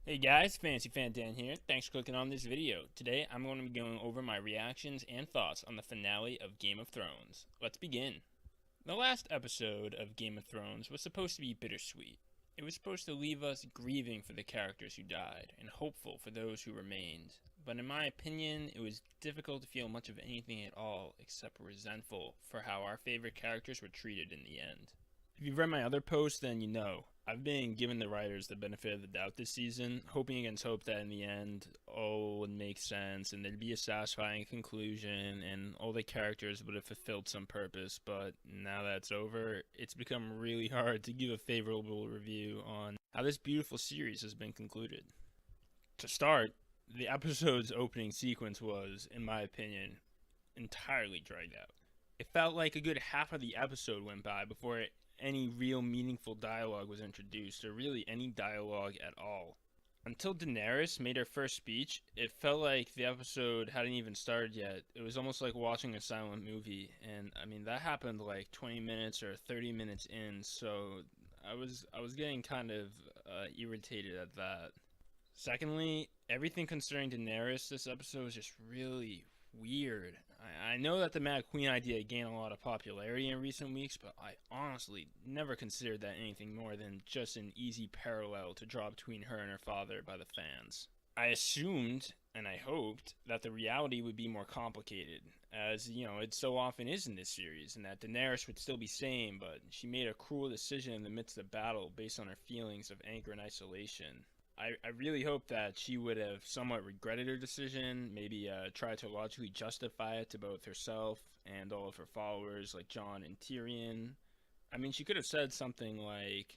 Hey guys, Fancy Fan Dan here. Thanks for clicking on this video. Today I'm going to be going over my reactions and thoughts on the finale of Game of Thrones. Let's begin. The last episode of Game of Thrones was supposed to be bittersweet. It was supposed to leave us grieving for the characters who died and hopeful for those who remained. But in my opinion, it was difficult to feel much of anything at all except resentful for how our favorite characters were treated in the end. If you've read my other posts, then you know I've been giving the writers the benefit of the doubt this season, hoping against hope that in the end all would make sense and there'd be a satisfying conclusion and all the characters would have fulfilled some purpose. But now that it's over, it's become really hard to give a favorable review on how this beautiful series has been concluded. To start, the episode's opening sequence was, in my opinion, entirely dragged out. It felt like a good half of the episode went by before any real meaningful dialogue was introduced, or really any dialogue at all. Until Daenerys made her first speech, it felt like the episode hadn't even started yet. It was almost like watching a silent movie, and I mean that happened like 20 minutes or 30 minutes in, so I was getting kind of irritated at that. Secondly, everything concerning Daenerys this episode was just really weird. I know that the Mad Queen idea gained a lot of popularity in recent weeks, but I honestly never considered that anything more than just an easy parallel to draw between her and her father by the fans. I assumed and I hoped that the reality would be more complicated, as you know, it so often is in this series, and that Daenerys would still be sane, but she made a cruel decision in the midst of battle based on her feelings of anger and isolation. I really hope that she would have somewhat regretted her decision, maybe tried to logically justify it to both herself and all of her followers, like Jon and Tyrion. I mean, she could have said something like,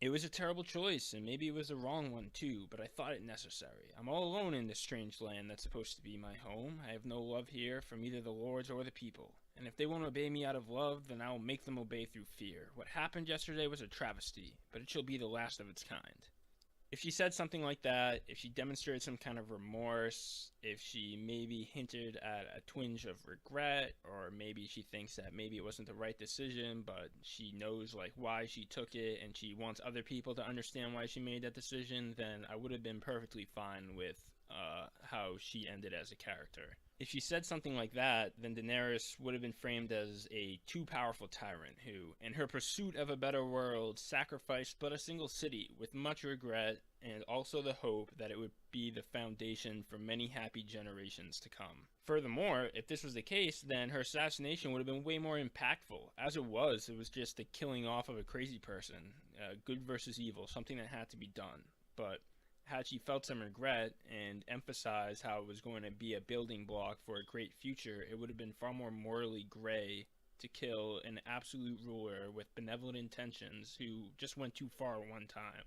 it was a terrible choice, and maybe it was the wrong one too, but I thought it necessary. I'm all alone in this strange land that's supposed to be my home. I have no love here from either the lords or the people. And if they won't obey me out of love, then I will make them obey through fear. What happened yesterday was a travesty, but it shall be the last of its kind. If she said something like that, if she demonstrated some kind of remorse, if she maybe hinted at a twinge of regret, or maybe she thinks that maybe it wasn't the right decision, but she knows like why she took it and she wants other people to understand why she made that decision, then I would have been perfectly fine with how she ended as a character. If she said something like that, then Daenerys would have been framed as a too powerful tyrant who, in her pursuit of a better world, sacrificed but a single city with much regret and also the hope that it would be the foundation for many happy generations to come. Furthermore, if this was the case, then her assassination would have been way more impactful. As it was just the killing off of a crazy person, good versus evil, something that had to be done. But had she felt some regret and emphasized how it was going to be a building block for a great future, it would have been far more morally gray to kill an absolute ruler with benevolent intentions who just went too far one time.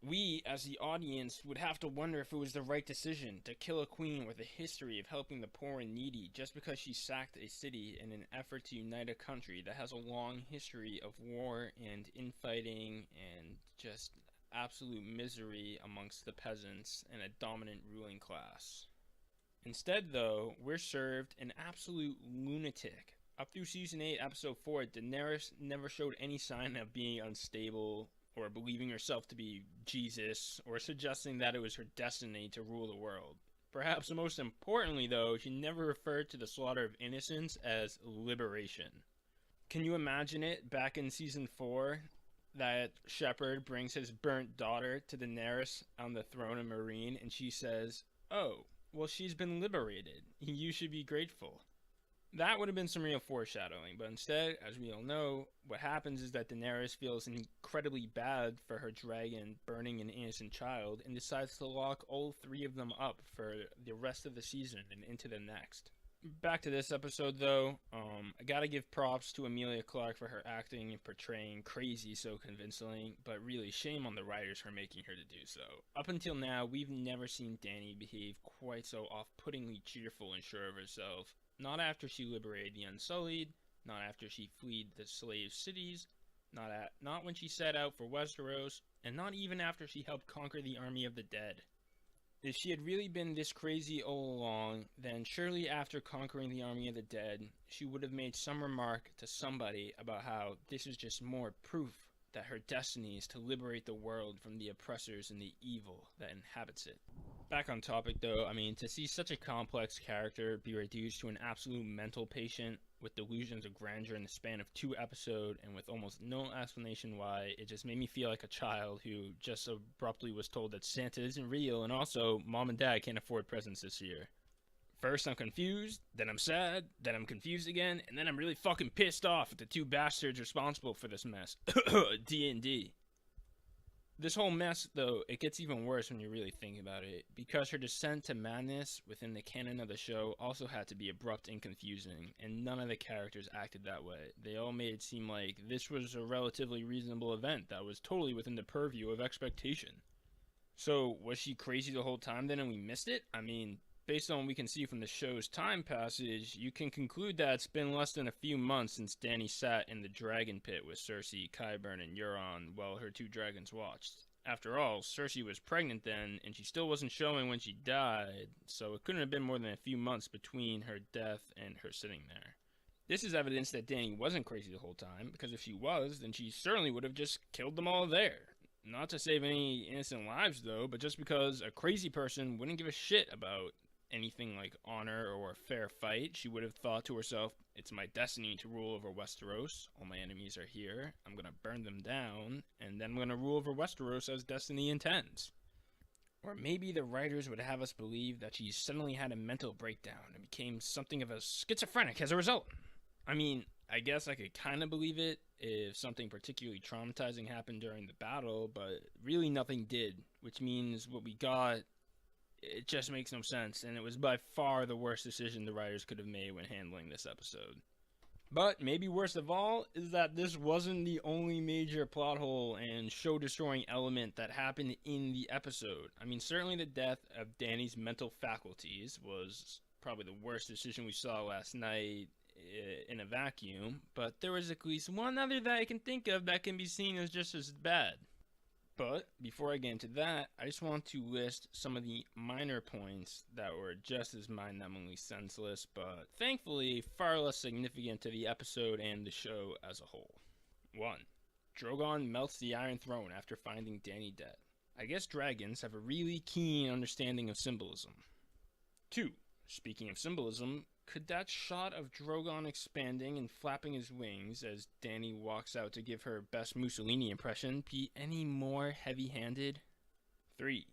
We, as the audience, would have to wonder if it was the right decision to kill a queen with a history of helping the poor and needy just because she sacked a city in an effort to unite a country that has a long history of war and infighting and just absolute misery amongst the peasants and a dominant ruling class. Instead, though, we're served an absolute lunatic. Up through season 8, episode 4, Daenerys never showed any sign of being unstable or believing herself to be Jesus or suggesting that it was her destiny to rule the world. Perhaps most importantly, though, she never referred to the slaughter of innocents as liberation. Can you imagine it back in season 4? That Shepard brings his burnt daughter to Daenerys on the throne of Meereen, and she says, "Oh, well, she's been liberated. You should be grateful." That would have been some real foreshadowing, but instead, as we all know, what happens is that Daenerys feels incredibly bad for her dragon burning an innocent child and decides to lock all three of them up for the rest of the season and into the next. Back to this episode though, I gotta give props to Emilia Clarke for her acting and portraying Crazy so convincingly, but really shame on the writers for making her to do so. Up until now, we've never seen Dany behave quite so off-puttingly cheerful and sure of herself. Not after she liberated the Unsullied, not after she fled the slave cities, not when she set out for Westeros, and not even after she helped conquer the army of the dead. If she had really been this crazy all along, then surely after conquering the army of the dead, she would have made some remark to somebody about how this is just more proof that her destiny is to liberate the world from the oppressors and the evil that inhabits it. Back on topic though, I mean, to see such a complex character be reduced to an absolute mental patient with delusions of grandeur in the span of 2 episodes and with almost no explanation why, it just made me feel like a child who just abruptly was told that Santa isn't real and also mom and dad can't afford presents this year. First I'm confused, then I'm sad, then I'm confused again, and then I'm really fucking pissed off at the 2 bastards responsible for this mess. D&D. This whole mess, though, it gets even worse when you really think about it, because her descent to madness within the canon of the show also had to be abrupt and confusing, and none of the characters acted that way. They all made it seem like this was a relatively reasonable event that was totally within the purview of expectation. So, was she crazy the whole time then and we missed it? I mean, based on what we can see from the show's time passage, you can conclude that it's been less than a few months since Dany sat in the dragon pit with Cersei, Qyburn, and Euron while her 2 dragons watched. After all, Cersei was pregnant then, and she still wasn't showing when she died, so it couldn't have been more than a few months between her death and her sitting there. This is evidence that Dany wasn't crazy the whole time, because if she was, then she certainly would have just killed them all there. Not to save any innocent lives though, but just because a crazy person wouldn't give a shit about anything like honor or a fair fight. She would have thought to herself, it's my destiny to rule over Westeros. All my enemies are here. I'm going to burn them down, and then I'm going to rule over Westeros as destiny intends. Or maybe the writers would have us believe that she suddenly had a mental breakdown and became something of a schizophrenic as a result. I mean, I guess I could kind of believe it if something particularly traumatizing happened during the battle, but really nothing did, which means what we got, it just makes no sense, and it was by far the worst decision the writers could have made when handling this episode. But maybe worst of all is that this wasn't the only major plot hole and show-destroying element that happened in the episode. I mean, certainly the death of Dany's mental faculties was probably the worst decision we saw last night in a vacuum, but there was at least one other that I can think of that can be seen as just as bad. But before I get into that, I just want to list some of the minor points that were just as mind-numbingly senseless, but thankfully far less significant to the episode and the show as a whole. 1. Drogon melts the Iron Throne after finding Dany dead. I guess dragons have a really keen understanding of symbolism. 2. Speaking of symbolism, could that shot of Drogon expanding and flapping his wings as Dany walks out to give her best Mussolini impression be any more heavy-handed? 3.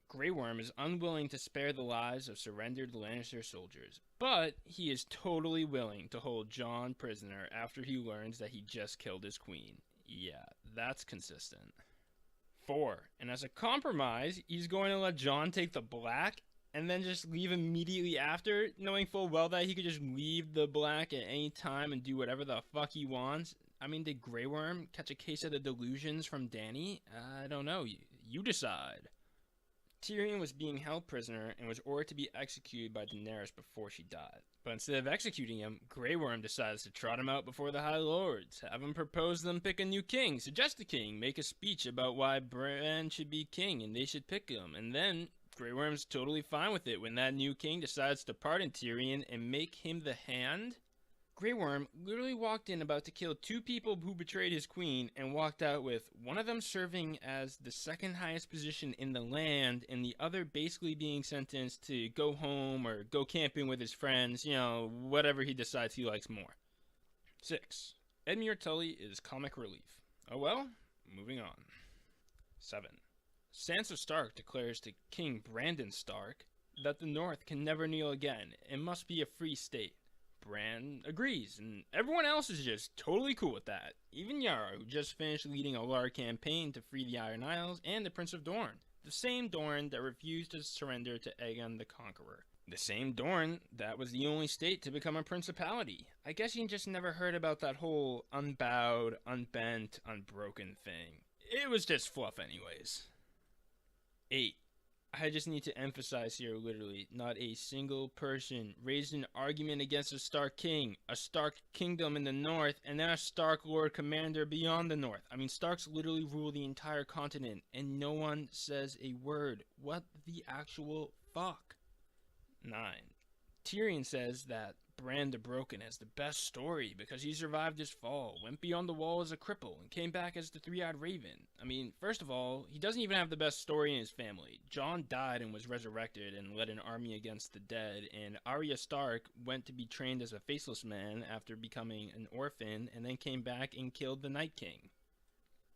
Grey Worm is unwilling to spare the lives of surrendered Lannister soldiers, but he is totally willing to hold Jon prisoner after he learns that he just killed his queen. Yeah, that's consistent. 4. And as a compromise, he's going to let Jon take the Black and then just leave immediately after, knowing full well that he could just leave the Black at any time and do whatever the fuck he wants. I mean, did Grey Worm catch a case of the delusions from Dany? I don't know. You decide. Tyrion was being held prisoner and was ordered to be executed by Daenerys before she died. But instead of executing him, Grey Worm decides to trot him out before the High Lords, have him propose them pick a new king, suggest a king, make a speech about why Bran should be king and they should pick him, and then Grey Worm's totally fine with it when that new king decides to pardon Tyrion and make him the Hand. Grey Worm literally walked in about to kill 2 people who betrayed his queen and walked out with one of them serving as the second highest position in the land and the other basically being sentenced to go home or go camping with his friends, you know, whatever he decides he likes more. 6. Edmure Tully is comic relief. Oh well, moving on. 7. Sansa Stark declares to King Brandon Stark that the North can never kneel again and must be a free state. Bran agrees, and everyone else is just totally cool with that. Even Yara, who just finished leading a large campaign to free the Iron Isles, and the Prince of Dorne. The same Dorne that refused to surrender to Aegon the Conqueror. The same Dorne that was the only state to become a principality. I guess you just never heard about that whole unbowed, unbent, unbroken thing. It was just fluff anyways. 8. I just need to emphasize here literally, not a single person raised an argument against a Stark king, a Stark kingdom in the north, and then a Stark Lord Commander beyond the north. I mean, Starks literally rule the entire continent, and no one says a word. What the actual fuck? 9. Tyrion says that Bran the Broken as the best story because he survived his fall, went beyond the wall as a cripple, and came back as the Three-Eyed Raven. I mean, first of all, he doesn't even have the best story in his family. Jon died and was resurrected and led an army against the dead, and Arya Stark went to be trained as a faceless man after becoming an orphan, and then came back and killed the Night King.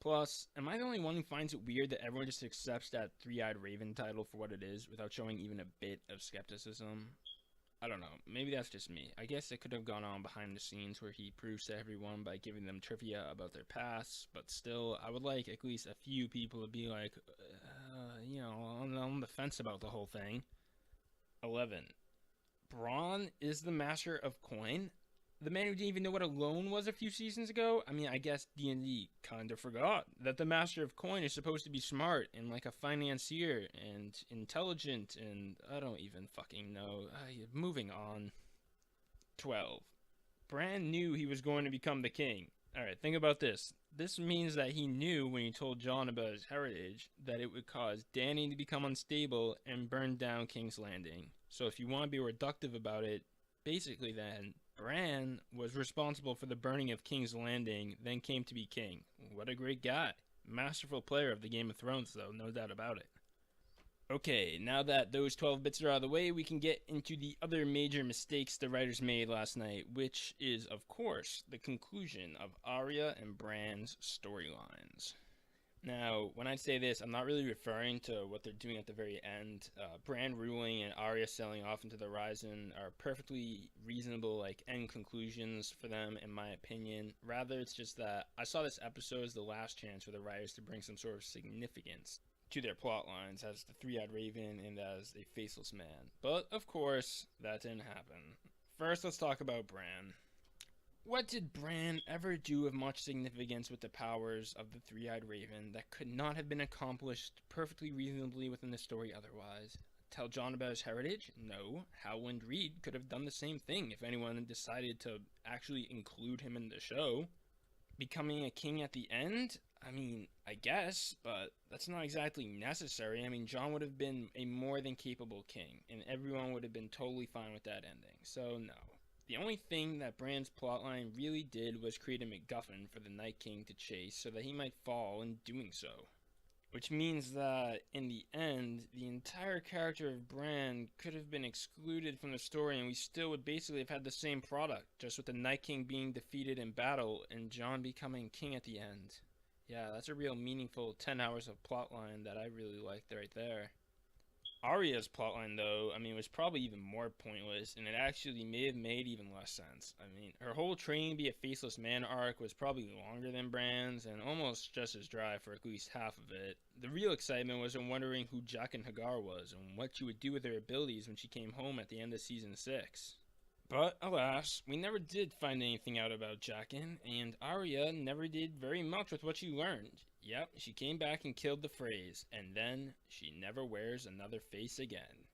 Plus, am I the only one who finds it weird that everyone just accepts that Three-Eyed Raven title for what it is without showing even a bit of skepticism? I don't know, maybe that's just me. I guess it could have gone on behind the scenes where he proves to everyone by giving them trivia about their pasts, but still, I would like at least a few people to be like, on the fence about the whole thing. 11. Bronn is the master of coin? The man who didn't even know what a loan was a few seasons ago? I mean, I guess D&D kind of forgot that the master of coin is supposed to be smart and like a financier and intelligent and I don't even fucking know. Moving on. 12. Bran knew he was going to become the king. Alright, think about this. This means that he knew when he told Jon about his heritage that it would cause Dany to become unstable and burn down King's Landing. So if you want to be reductive about it, basically then, Bran was responsible for the burning of King's Landing, then came to be king. What a great guy. Masterful player of the Game of Thrones, though, no doubt about it. Okay, now that those 12 bits are out of the way, we can get into the other major mistakes the writers made last night, which is, of course, the conclusion of Arya and Bran's storylines. Now, when I say this, I'm not really referring to what they're doing at the very end. Bran ruling and Arya sailing off into the horizon are perfectly reasonable, end conclusions for them, in my opinion. Rather, it's just that I saw this episode as the last chance for the writers to bring some sort of significance to their plot lines as the Three-Eyed Raven and as a faceless man. But, of course, that didn't happen. First, let's talk about Bran. What did Bran ever do of much significance with the powers of the Three-Eyed Raven that could not have been accomplished perfectly reasonably within the story otherwise? Tell Jon about his heritage? No. Howland Reed could have done the same thing if anyone decided to actually include him in the show. Becoming a king at the end? I mean, I guess, but that's not exactly necessary. I mean, Jon would have been a more than capable king, and everyone would have been totally fine with that ending, so no. The only thing that Bran's plotline really did was create a MacGuffin for the Night King to chase so that he might fall in doing so. Which means that, in the end, the entire character of Bran could have been excluded from the story and we still would basically have had the same product, just with the Night King being defeated in battle and Jon becoming king at the end. Yeah, that's a real meaningful 10 hours of plotline that I really liked right there. Arya's plotline, though, was probably even more pointless, and it actually may have made even less sense. Her whole training to be a faceless man arc was probably longer than Bran's, and almost just as dry for at least half of it. The real excitement was in wondering who Jaqen H'ghar was, and what she would do with her abilities when she came home at the end of Season 6. But, alas, we never did find anything out about Jaqen, and Arya never did very much with what she learned. Yep, she came back and killed the Freys, and then she never wears another face again.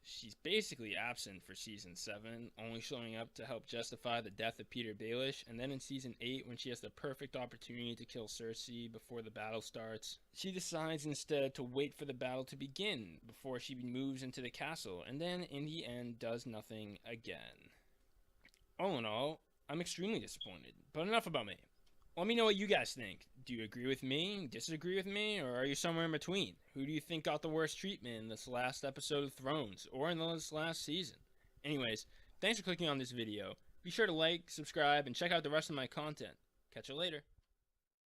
She's basically absent for Season 7, only showing up to help justify the death of Peter Baelish, and then in Season 8, when she has the perfect opportunity to kill Cersei before the battle starts, she decides instead to wait for the battle to begin before she moves into the castle, and then in the end does nothing again. All in all, I'm extremely disappointed, but enough about me. Let me know what you guys think. Do you agree with me, disagree with me, or are you somewhere in between? Who do you think got the worst treatment in this last episode of Thrones, or in this last season? Anyways, thanks for clicking on this video. Be sure to like, subscribe, and check out the rest of my content. Catch you later.